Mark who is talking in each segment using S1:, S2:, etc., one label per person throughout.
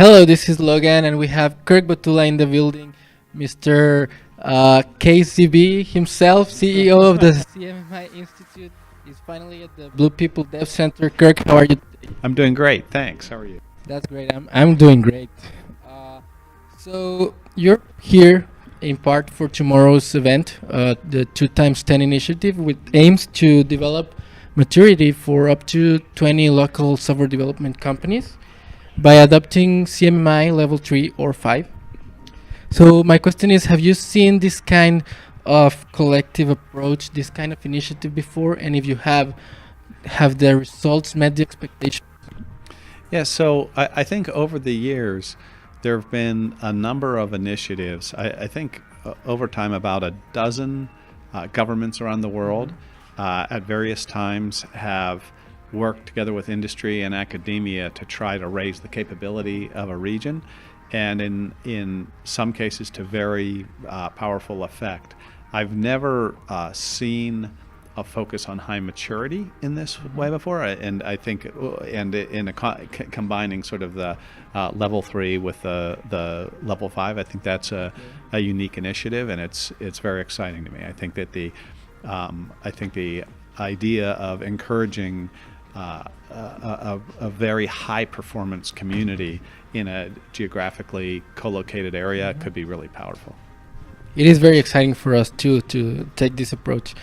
S1: Hello, this is Logan, and we have Kirk Botula in the building, Mr. KCB himself, CEO of the CMMI Institute, is finally at the Blue People Dev Center. Kirk, how are you today?
S2: I'm doing great, thanks. How are you?
S1: That's great. I'm doing great. So you're here in part for tomorrow's event, the 2x10 initiative, which aims to develop maturity for up to 20 local software development companies by adopting CMMI level 3 or 5. So my question is, have you seen this kind of collective approach, this kind of initiative before? And if you have the results met the expectations?
S2: Yeah, so I think over the years, there have been a number of initiatives. I think over time about a dozen governments around the world at various times have worked together with industry and academia to try to raise the capability of a region, and in some cases to very powerful effect. I've never seen a focus on high maturity in this way before, and I think combining sort of the level 3 with the level 5, I think that's a unique initiative, and it's very exciting to me. I think that the idea of encouraging a very high performance community in a geographically co-located area could be really powerful.
S1: It is very exciting for us too to take this approach.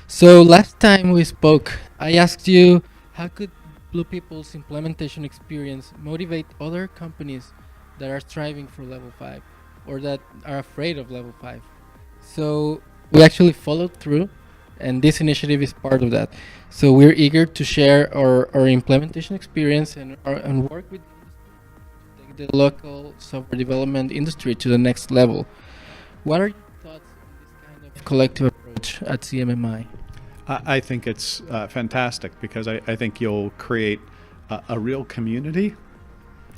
S1: So last time we spoke, I asked you how could Blue People's implementation experience motivate other companies that are striving for level 5 or that are afraid of level 5. So we actually followed through, and this initiative is part of that. So we're eager to share our implementation experience and work with to take the local software development industry to the next level. What are your thoughts on this kind of collective approach at CMMI?
S2: I think it's fantastic because I think you'll create a real community.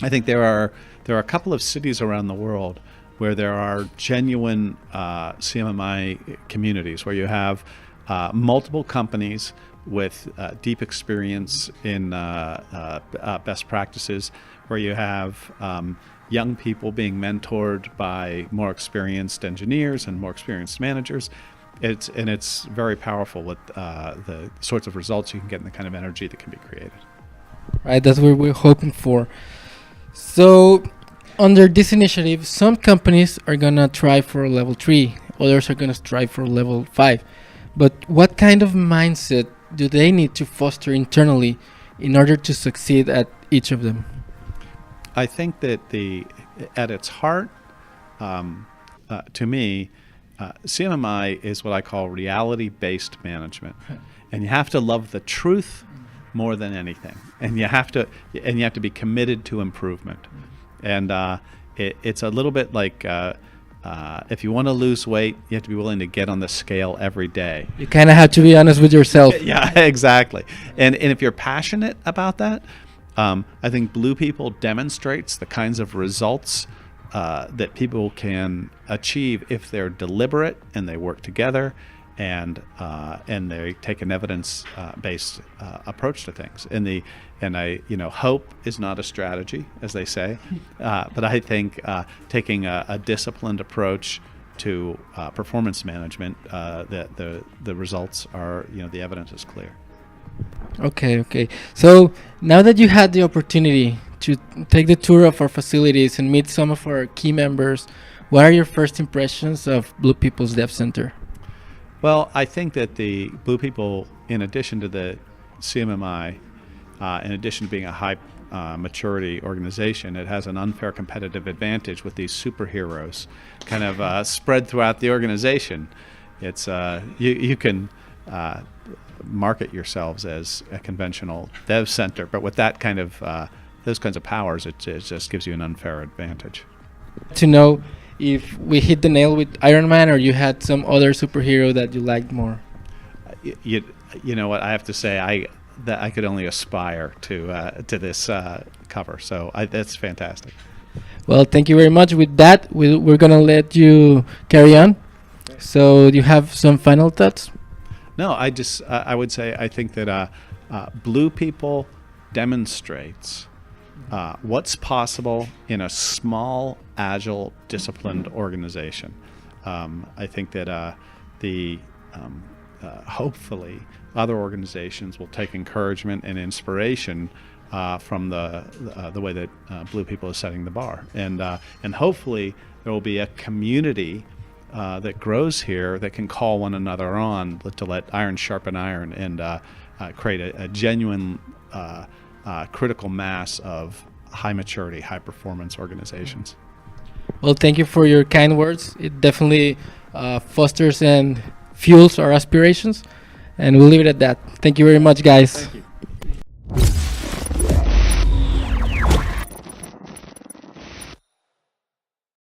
S2: I think there are a couple of cities around the world where there are genuine CMMI communities where you have multiple companies with deep experience in best practices, where you have young people being mentored by more experienced engineers and more experienced managers. It's very powerful with the sorts of results you can get and the kind of energy that can be created.
S1: Right, that's what we're hoping for. So under this initiative, some companies are gonna try for level 3, others are gonna strive for level 5. But what kind of mindset do they need to foster internally in order to succeed at each of them?
S2: I think that at its heart, to me, CMMI is what I call reality-based management, and you have to love the truth more than anything, and you have to be committed to improvement, and it's a little bit like if you want to lose weight, you have to be willing to get on the scale every day.
S1: You kind of have to be honest with yourself.
S2: Yeah, exactly. And if you're passionate about that, I think Blue People demonstrates the kinds of results that people can achieve if they're deliberate and they work together and they take an evidence-based approach to things. Hope is not a strategy, as they say, but I think taking a disciplined approach to performance management, the results are, the evidence is clear.
S1: Okay. So now that you had the opportunity to take the tour of our facilities and meet some of our key members, what are your first impressions of Blue People's Dev Center?
S2: Well, I think that the Blue People, in addition to the CMMI, in addition to being a high maturity organization, it has an unfair competitive advantage with these superheroes kind of spread throughout the organization. It's you can market yourselves as a conventional dev center, but with that kind of those kinds of powers, it just gives you an unfair advantage.
S1: To know if we hit the nail with Iron Man, or you had some other superhero that you liked more?
S2: You know what, I have to say, I could only aspire to this cover, so that's fantastic.
S1: Well, thank you very much. With that, we're gonna let you carry on. So do you have some final thoughts?
S2: No, I would say I think that Blue People demonstrates what's possible in a small, agile, disciplined organization. I think that hopefully other organizations will take encouragement and inspiration from the way that Blue People is setting the bar, and hopefully there will be a community that grows here that can call one another on to let iron sharpen iron and create a genuine critical mass of high maturity, high performance organizations.
S1: Well, thank you for your kind words. It definitely fosters and fuels our aspirations, and we'll leave it at that. Thank you very much, guys.
S2: Thank you.